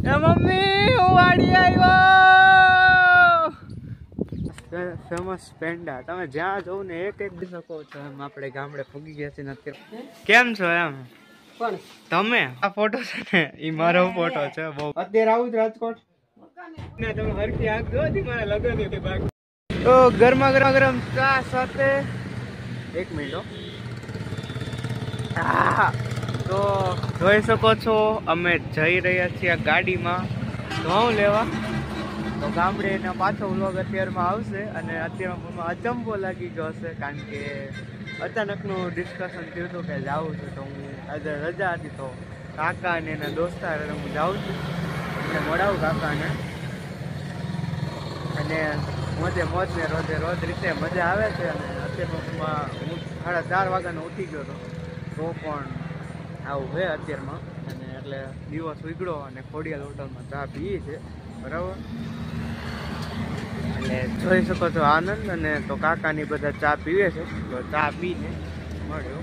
Mummy હું વાડી આવ્યો ફેમસ પેંડા તમે જ્યાં જવું ને એક શકો છો એમ આપણે ગામડે ફૂગી ગયા છીએ અત્યારે કેમ છો એમ પણ તમે આ ફોટો છે ને ઈ મારો ફોટો છે બહુ અત્યારે આવું જ રાજકોટ ને તમે હરખી આંખ જો દી મારા લગન ની બાકી તો ગરમા ગરમ ચા સાથે 1 મિનિટ તો જોઈ શકો છો અમે જઈ રહ્યા છીએ ગાડીમાં ઘઉં લેવા તો ગામડે એના પાછો વ્લોગ અત્યારમાં આવશે અને અત્યારમાં અચંબો લાગી ગયો હશે કારણ કે અચાનકનું ડિસ્કશન થયું હતું કે જાવું છે તો હું આજે રજા હતી તો કાકા ને એના દોસ્તાર હું જાઉં છું એટલે મળાવું કાકાને અને મોજે મોજ ને રોજ રીતે મજા આવે છે અને અત્યારમાં હું 4:30 વાગ્યાનો ઉઠી ગયો હતો તો પણ આવું છે અત્યારમાં અને એટલે દિવસ ઉગડો અને ખોડિયાલ હોટલમાં ચા પીએ છે બરાબર એટલે જોઈ શકો છો આનંદ અને તો કાકાની બધા ચા પીવે છે તો ચા પીને મળ્યો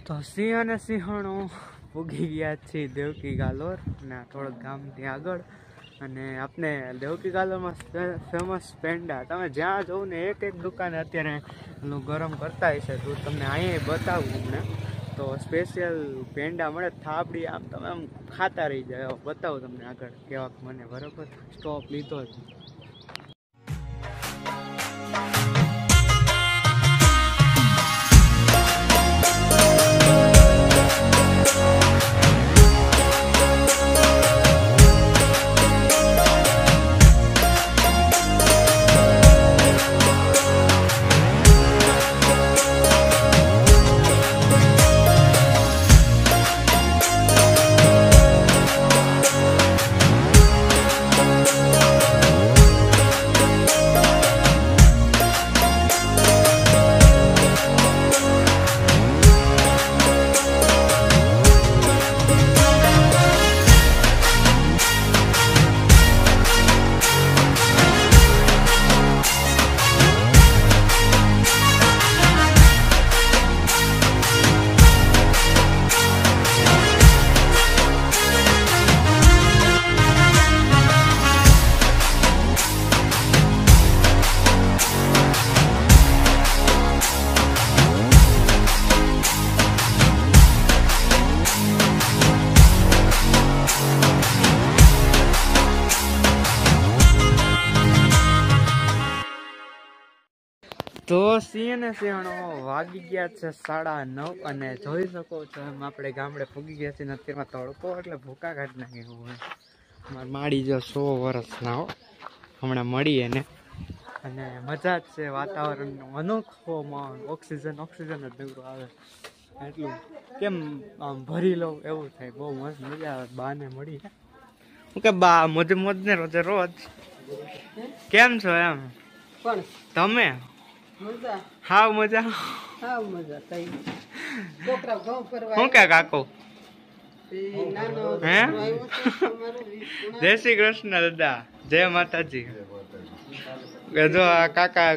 તો સિંહ અને સિંહણો ઉગી ગયા છે દેવકી ગાલોર અને થોડોક ગામથી આગળ અને આપણે દેવકી ગાલોરમાં ફેમસ પેંડા તમે જ્યાં જવું ને એક દુકાને અત્યારે ગરમ કરતા હશે તો તમને અહીંયા બતાવું તમને તો સ્પેશિયલ પેંડા મળે થાબડી આમ તમે આમ ખાતા રહી જાય બતાવું તમને આગળ કેવાક મને બરાબર સ્ટોપ લીધો છે તો સિંહ ને સિંહણો વાગી ગયા છે 9:30 અને જોઈ શકો છો એમ આપણે ગામડે ફૂગી ગયા છીએ અત્યારમાં તડકો એટલે ભૂકા કાઢી નાખી હોય મારે માડી જો 100 વર્ષના હમણાં મળી એને અને મજા જ છે વાતાવરણ અનોખોમાં ઓક્સિજન જ નીકળો આવે એટલું કેમ આમ ભરી લઉં એવું થાય બહુ મસ્ત મજા આવે બાને મળી હું કે બા મોજ ને રોજ કેમ છો એમ પણ તમે મજા હાવ મજા થઈ છોકરા ઘઉં ફરવા હું કે કાકો હે જય શ્રી કૃષ્ણ દાદા જય માતાજી જો આ કાકા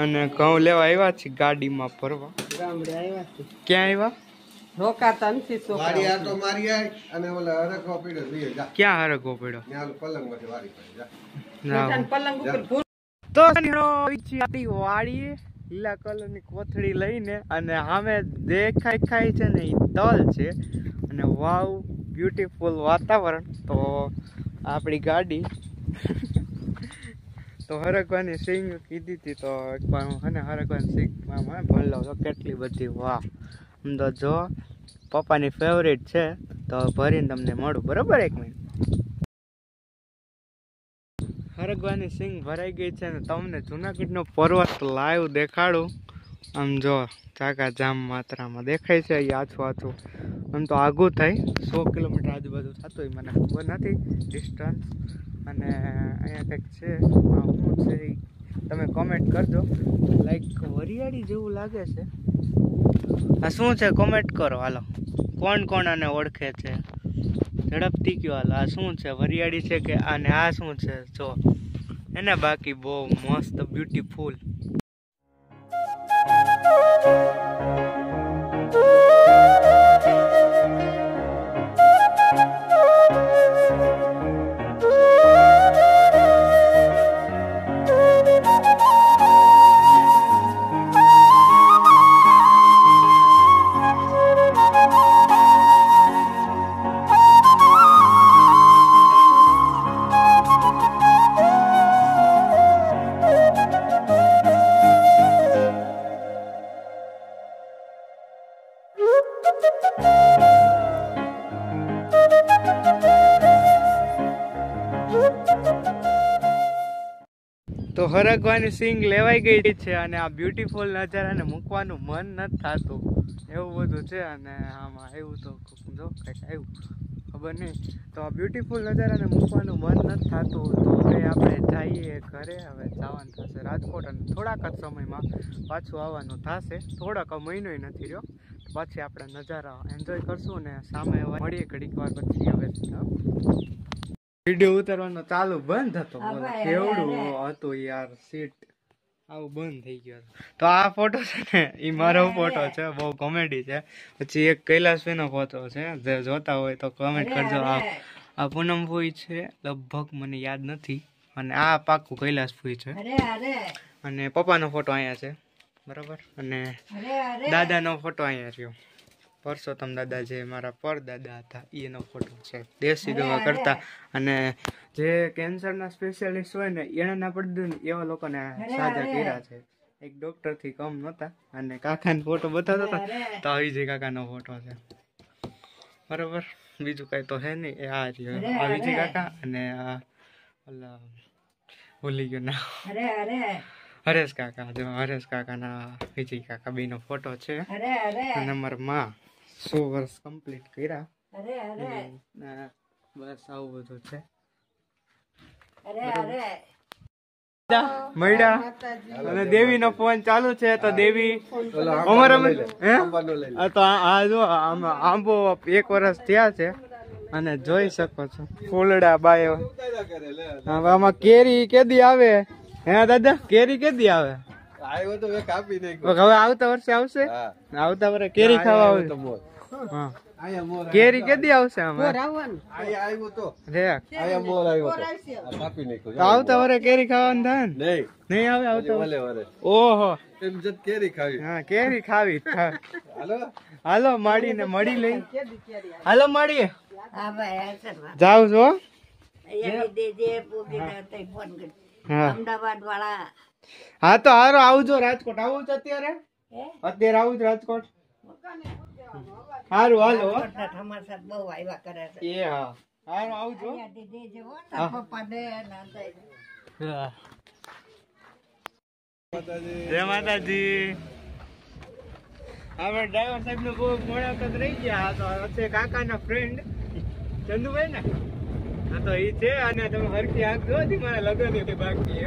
અને ઘઉં લેવા આવ્યા છે ગાડીમાં ફરવા ગામડે આવ્યા છે ક્યાં આવ્યા રોકાતા નથી વાડી આટો મારી આય અને ઓલા હરકો પીડ્યો દીએ જા. ક્યાં હરકો પડ્યો? ત્યાં ઓલો પલંગમાંથી વાડી પડી જા. પલંગ ઉપર તો આતી વાડી લીલા કલરની કોથળી લઈને અને સામે દેખાય છે ને એ તલ છે અને વાવ બ્યુટીફુલ વાતાવરણ. તો આપણી ગાડી તો હરકવાની સિંગ કીધી હતી તો એકવાર હું છે ને હરકવાની સિંગમાં ભરી લઉં તો કેટલી બધી વાહ. આમ તો જો પપ્પાની ફેવરેટ છે તો ભરીને તમને મળું બરોબર. એક મિનિટ. હરગવાની સિંગ ભરાઈ ગઈ છે ને તમને જુનાગઢનો પર્વત લાઈવ દેખાડું. આમ જો ચાકા જામ માત્રામાં દેખાય છે. એ આછું આમ તો આઘું થાય 100 કિલોમીટર આજુબાજુ થતું હોય મને ખબર નથી ડિસ્ટન્સ. અને અહીંયા કંઈક છે શું છે તમે કોમેન્ટ કરજો. લાઈક વરિયાળી જેવું લાગે છે. આ શું છે કોમેન્ટ કરો. હાલો કોણ આને ઓળખે છે ઝડપથી કયો. હાલો આ શું છે વરિયાળી છે કે અને આ શું છે જો એને બાકી બહુ મસ્ત બ્યુટીફુલ. તો હરગવાની સિંગ લેવાઈ ગઈ છે અને આ બ્યુટીફુલ નજારાને મૂકવાનું મન નથી થતું એવું બધું છે. અને આમાં એવું તો જો કંઈક આવ્યું ખબર નહીં. તો આ બ્યુટીફુલ નજારાને મૂકવાનું મન નથી થતું. તો હવે આપણે જઈએ ઘરે. હવે જવાનું થશે રાજકોટ અને થોડાક જ સમયમાં પાછું આવવાનું થશે. થોડાક મહિનો નથી રહ્યો. પછી આપણે નજારા એન્જોય કરશું ને સામે મળીએ ઘડીક વાર પછી. હવે વિડીયો ઉતારવાનો ચાલુ બંધ હતો. કેવડું હતું યાર સીટ આવું બંધ થઈ ગયો. તો આ ફોટો છે ને એ મારો ફોટો છે. બહુ કોમેડી છે. પછી એક કૈલાસભાઈનો ફોટો છે જે જોતા હોય તો કોમેન્ટ કરજો. આ પૂનમ ફૂઈ છે લગભગ મને યાદ નથી. અને આ પાક્કું કૈલાસ ફૂઈ છે. અને પપ્પાનો ફોટો અહીંયા છે બરાબર. અને દાદાનો ફોટો અહીંયા રહ્યો. પરસોત્તમ દાદા જે મારા પરદાદા હતા એનો ફોટો છે. દેશી દવા કરતા અને જે કેન્સરના સ્પેશિયાલિસ્ટ હોય ને એને ના પડતું ને એવા લોકોને સાજા કર્યા છે. એક ડોક્ટર થી કમ નહોતા. અને કાકાનો ફોટો બતાવતો હતો તો આવી જે કાકાનો ફોટો છે બરોબર. બીજું કઈ તો હે નહીં. એ આ રહ્યો આ વિજય કાકા અને ઓલા ભૂલી ગયો ના હરેશ કાકા. હરેશ કાકાના વિજય કાકા બેનો ફોટો છે. અને અમારા માં 100 વર્ષ કમ્પ્લીટ કર્યા. બસ આવું બધું છે. મળ્યા અને દેવી નો ફોન ચાલુ છે. તો દેવી અમારા તો આ જો આંબો 1 વર્ષ થયા છે અને જોઈ શકો છો ફૂલડા બાયો. આમાં કેરી કેદી આવે હે દાદા? કેરી કેદી આવે? હવે આવતા વર્ષે આવશે. આવતા વર્ષે કેરી ખાવા આવે. કેરી કેદી આવશે? આવતા વરે કેરી ખાવાનું થાય ને? નહીં આવે આવતા વરે. ઓહો કેરી ખાવી. હા કેરી ખાવી. હાલો મળીને મળી લઈ. હાલો મળીએ. જાવ છો? હા તો હારો આવજો રાજકોટ. આવું છે અત્યારે? અત્યારે આવું જ રાજકોટ. હારું હાલો. એ હા હારું આવજો. જય માતાજી. આપણે ડ્રાઈવર સાહેબ નો બહુ મોડા વખત રહી ગયા. તો હશે કાકાના ફ્રેન્ડ ચંદુભાઈ ને. હા તો ઈ છે. અને તમે હરખી આંખ જો મારા લગ્ન બાકી.